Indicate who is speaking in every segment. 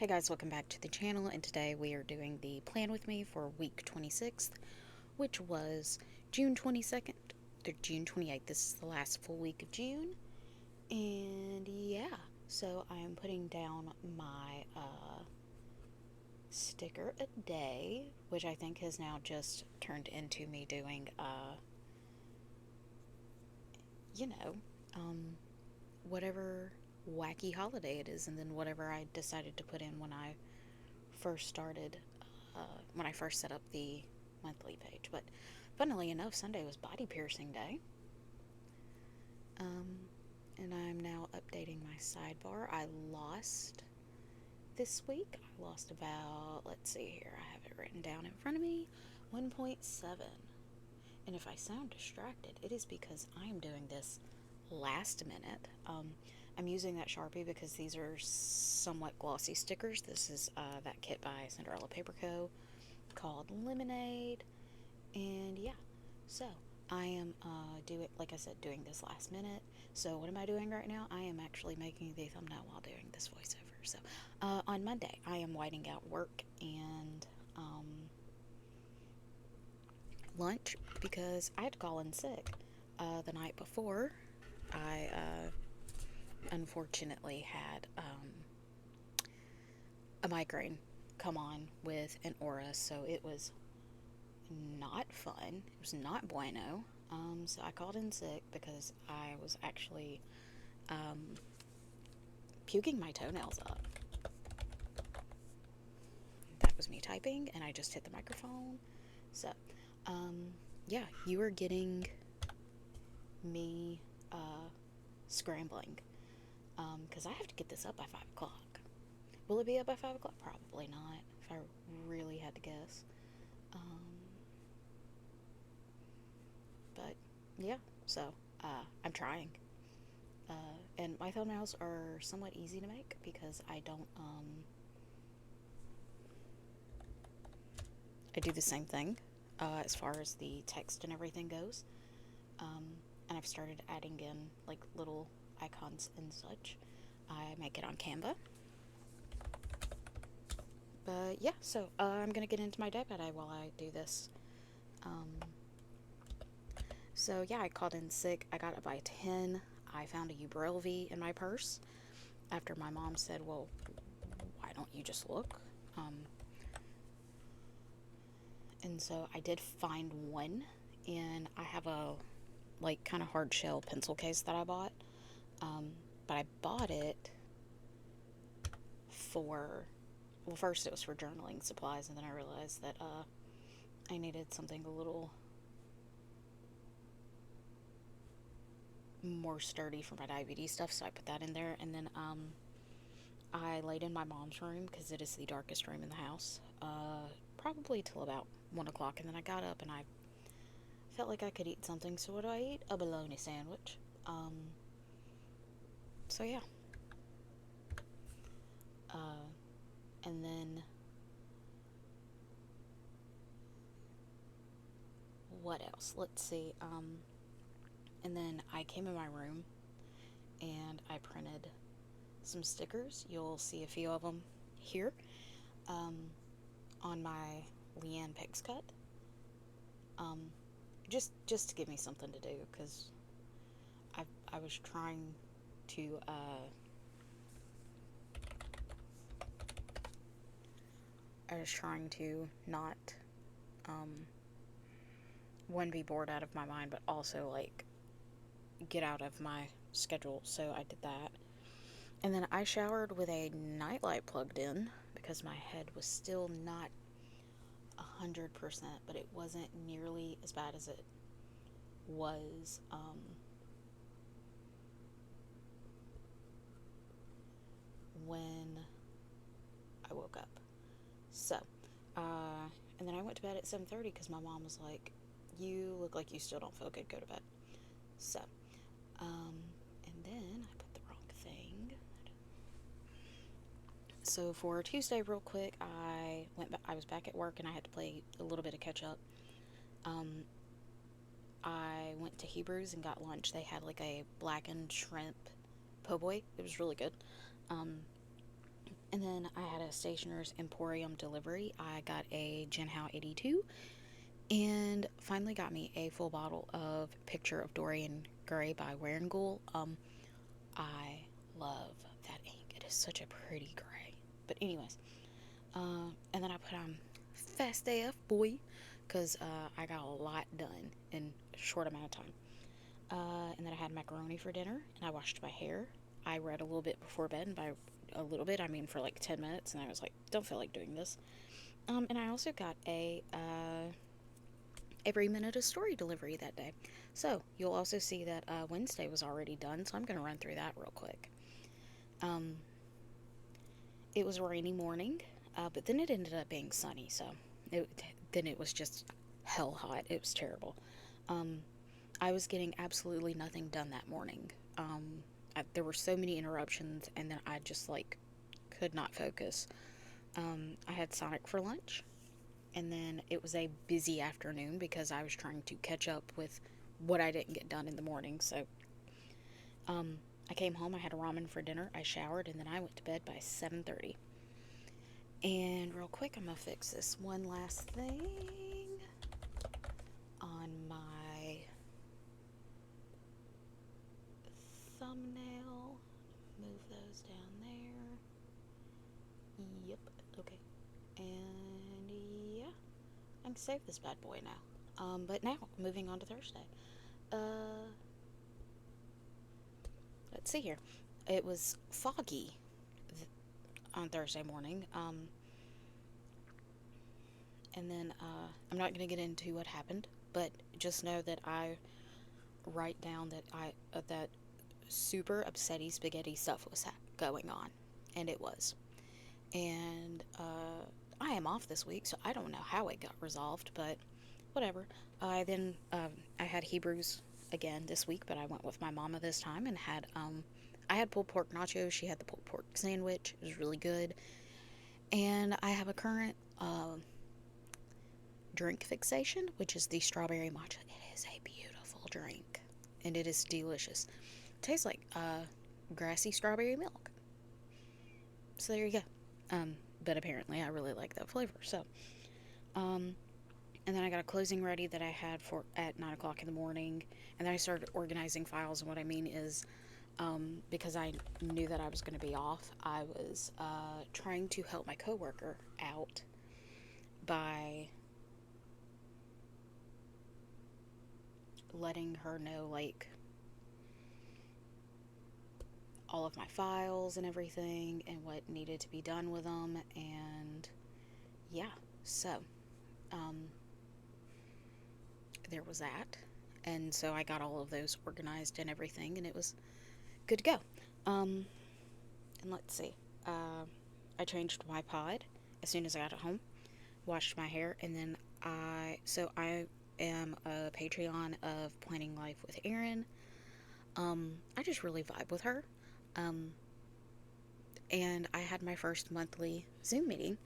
Speaker 1: Hey guys, welcome back to the channel, and today we are doing the plan with me for week 26th, which was June 22nd through June 28th. This is the last full week of June, and yeah, so I am putting down my sticker a day, which I think has now just turned into me doing, you know, um, whatever wacky holiday it is, and then whatever I decided to put in when I first started, when I first set up the monthly page. But funnily enough, Sunday was body piercing day. Um, and I'm now updating my sidebar. I lost this week. I lost about, let's see here, I have it written down in front of me, 1.7. And if I sound distracted, it is because I am doing this last minute. I'm using that Sharpie because these are somewhat glossy stickers. This is that kit by Cinderella Paper Co. called Lemonade. And yeah, so I am like I said, doing this last minute. So what am I doing right now? I am actually making the thumbnail while doing this voiceover. So on Monday, I am whiting out work and lunch because I had to call in sick the night before. I unfortunately had a migraine come on with an aura, so it was not fun. It was not bueno. So I called in sick because I was actually puking my toenails up. That was me typing, and I just hit the microphone. So, yeah, you are getting me scrambling because I have to get this up by 5 o'clock. Will it be up by 5 o'clock? Probably not, if I really had to guess. Um, but yeah, so I'm trying. And my thumbnails are somewhat easy to make because I don't, I do the same thing as far as the text and everything goes. Um, and I've started adding in like little icons and such. I make it on Canva. But yeah, so I'm gonna get into my day by day while I do this. Um, so yeah, I called in sick. I got up by 10. I found a Ubrelvy in my purse after my mom said, "Well, why don't you just look?" And so I did find one, and I have a like kind of hard shell pencil case that I bought. Um, but I bought it for, well, first it was for journaling supplies, and then I realized that I needed something a little more sturdy for my diabetes stuff, so I put that in there. And then I laid in my mom's room because it is the darkest room in the house, probably till about 1 o'clock, and then I got up and I felt like I could eat something, so what do I eat? A bologna sandwich. So yeah. And then what else? Let's see. And then I came in my room and I printed some stickers. You'll see a few of them here um, on my Leanne Picks cut. Um, just to give me something to do because I was trying to not one, be bored out of my mind, but also like get out of my schedule. So I did that. And then I showered with a nightlight plugged in because my head was still not 100%, but it wasn't nearly as bad as it was when I woke up. So, and then I went to bed at 7:30 because my mom was like, "You look like you still don't feel good. Go to bed." So, um, and then I put the wrong thing. So for Tuesday, real quick, I was back at work and I had to play a little bit of catch up. Um, I went to Hebrews and got lunch. They had like a blackened shrimp po' boy. It was really good. Um, And then I had a Stationer's Emporium delivery. I got a Jinhao 82 and finally got me a full bottle of Picture of Dorian Gray by Warrengoul. I love that ink. It is such a pretty gray. But anyways, and then I put on Fast AF boy, because I got a lot done in a short amount of time. And then I had macaroni for dinner, and I washed my hair. I read a little bit before bed, and by a little bit, I mean for like 10 minutes, and I was like, don't feel like doing this. And I also got a every minute a story delivery that day. So you'll also see that Wednesday was already done, so I'm going to run through that real quick. Um, it was a rainy morning, but then it ended up being sunny, so it, then it was just hell hot. It was terrible. Um, I was getting absolutely nothing done that morning. There were so many interruptions, and then I just like could not focus. I had Sonic for lunch, and then it was a busy afternoon because I was trying to catch up with what I didn't get done in the morning. So, um, I came home. I had ramen for dinner. I showered, and then I went to bed by 7:30. And real quick, I'm gonna fix this one last thing on my thumbnail. Move those down there. Yep. Okay. And yeah, I can save this bad boy now. But now moving on to Thursday. Uh, let's see here. It was foggy on Thursday morning. And then I'm not gonna get into what happened, but just know that I write down that that super upsetty spaghetti stuff was going on, and it was. And I am off this week, so I don't know how it got resolved, but whatever. I had Hebrews again this week, but I went with my mama this time and had I had pulled pork nachos. She had the pulled pork sandwich. It was really good. And I have a current drink fixation, which is the strawberry matcha. It is a beautiful drink, and it is delicious. It tastes like grassy strawberry milk. So there you go. But apparently I really like that flavor. So, um, and then I got a closing ready that I had for at 9 o'clock in the morning, and then I started organizing files. And what I mean is, because I knew that I was going to be off, I was trying to help my coworker out by letting her know like all of my files and everything and what needed to be done with them. And yeah, so um, there was that. And so I got all of those organized and everything, and it was good to go. Um, and let's see. I changed my pod as soon as I got at home, washed my hair, and then I am a Patreon of Planning Life with Erin. I just really vibe with her. Um, and I had my first monthly Zoom meeting,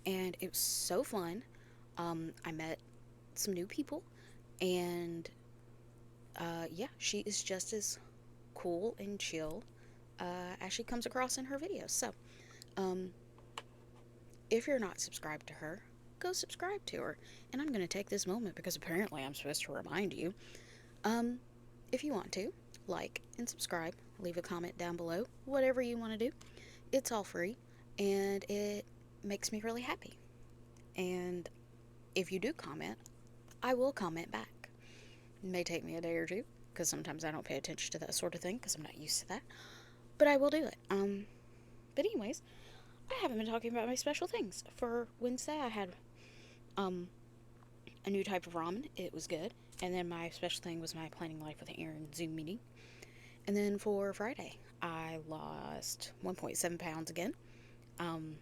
Speaker 1: and it was so fun. I met some new people, and yeah, she is just as cool and chill as she comes across in her videos. So, um, if you're not subscribed to her, go subscribe to her. And I'm going to take this moment because apparently I'm supposed to remind you. Um, if you want to, like and subscribe, leave a comment down below, whatever you want to do. It's all free, and it makes me really happy. And if you do comment, I will comment back. It may take me a day or two, because sometimes I don't pay attention to that sort of thing, because I'm not used to that. But I will do it. But anyways, I haven't been talking about my special things. For Wednesday, I had um a new type of ramen. It was good. And then my special thing was my Planning Life with Erin Zoom meeting. And then for Friday, I lost 1.7 pounds again. Um,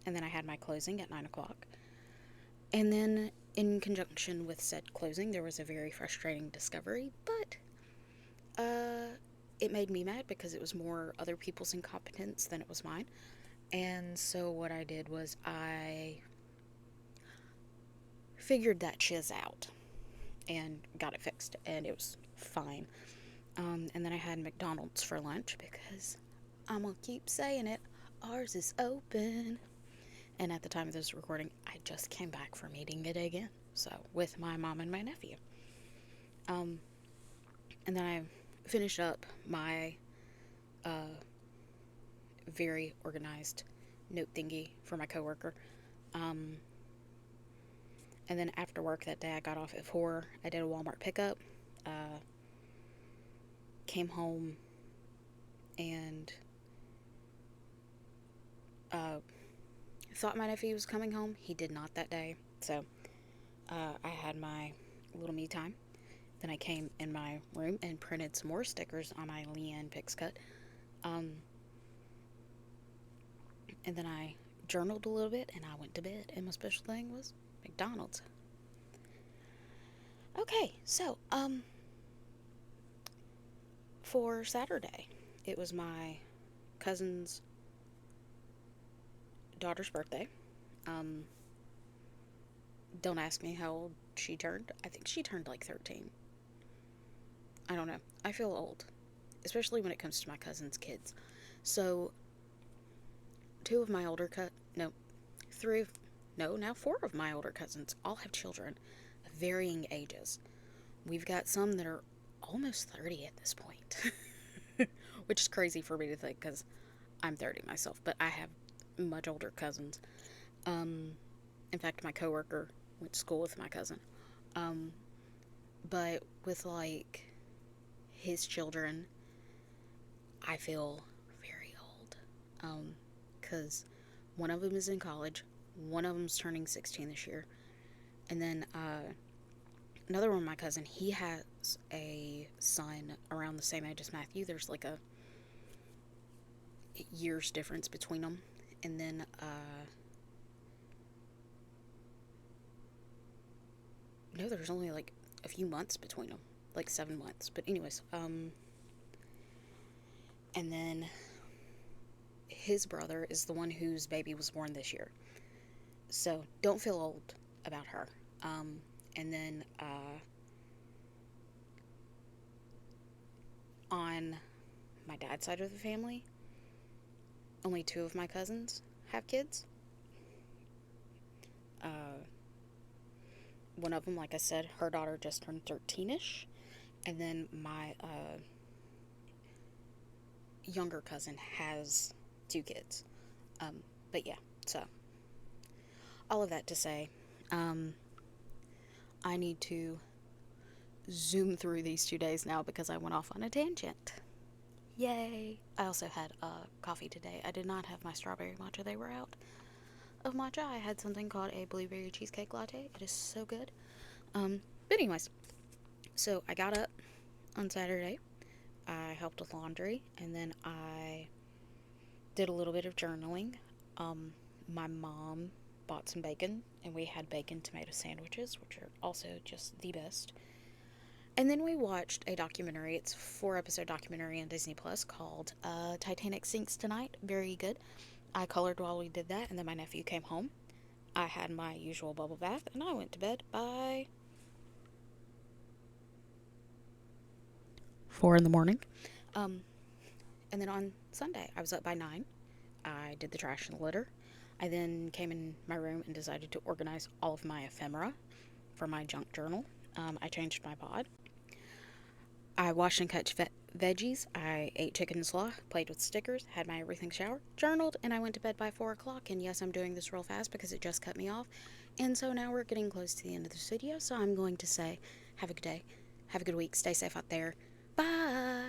Speaker 1: and then I had my closing at 9 o'clock. And then, in conjunction with said closing, there was a very frustrating discovery, but it made me mad because it was more other people's incompetence than it was mine. And so, what I did was I figured that shiz out and got it fixed, and it was fine. And then I had McDonald's for lunch because I'm gonna keep saying it. ours is open. And at the time of this recording, I just came back from eating it again. So, with my mom and my nephew. Um, and then I finished up my very organized note thingy for my coworker. Um, and then after work that day, I got off at 4. I did a Walmart pickup. Came home and thought my nephew was coming home. He did not that day. So I had my little me time. Then I came in my room and printed some more stickers on my Leanne Picks Cut. And then I journaled a little bit and I went to bed. And my special thing was McDonald's. Okay, so for Saturday, it was my cousin's daughter's birthday. Don't ask me how old she turned. I think she turned like 13. I don't know. I feel old, especially when it comes to my cousin's kids. So, two of my older now 4 of my older cousins all have children of varying ages. We've got some that are almost 30 at this point, which is crazy for me to think because I'm 30 myself, but I have much older cousins. In fact, my coworker went to school with my cousin. But with like his children, I feel very old. Because one of them is in college, one of them's turning 16 this year, and then another one of my cousin, he has a son around the same age as Matthew. There's like a year's difference between them, and then no, there's only like a few months between them, like 7 months. But anyways, and then his brother is the one whose baby was born this year. So don't feel old about her. And then on my dad's side of the family, only 2 of my cousins have kids. One of them, like I said, her daughter just turned 13ish. And then my younger cousin has 2 kids. But yeah, so all of that to say, I need to zoom through these 2 days now because I went off on a tangent. Yay! I also had coffee today. I did not have my strawberry matcha. They were out of matcha. I had something called a blueberry cheesecake latte. It is so good. But anyways, so I got up on Saturday. I helped with laundry, and then I did a little bit of journaling. My mom bought some bacon, and we had bacon tomato sandwiches, which are also just the best. And then we watched a documentary. It's a 4-episode documentary on Disney Plus called Titanic Sinks Tonight. Very good. I colored while we did that, and then my nephew came home. I had my usual bubble bath, and I went to bed by 4 in the morning. And then on Sunday, I was up by 9. I did the trash and the litter. I then came in my room and decided to organize all of my ephemera for my junk journal. I changed my pod. I washed and cut veggies. I ate chicken slaw, played with stickers, had my everything shower, journaled, and I went to bed by 4 o'clock. And yes, I'm doing this real fast because it just cut me off. And so now we're getting close to the end of this video. So I'm going to say, have a good day, have a good week, stay safe out there. Bye!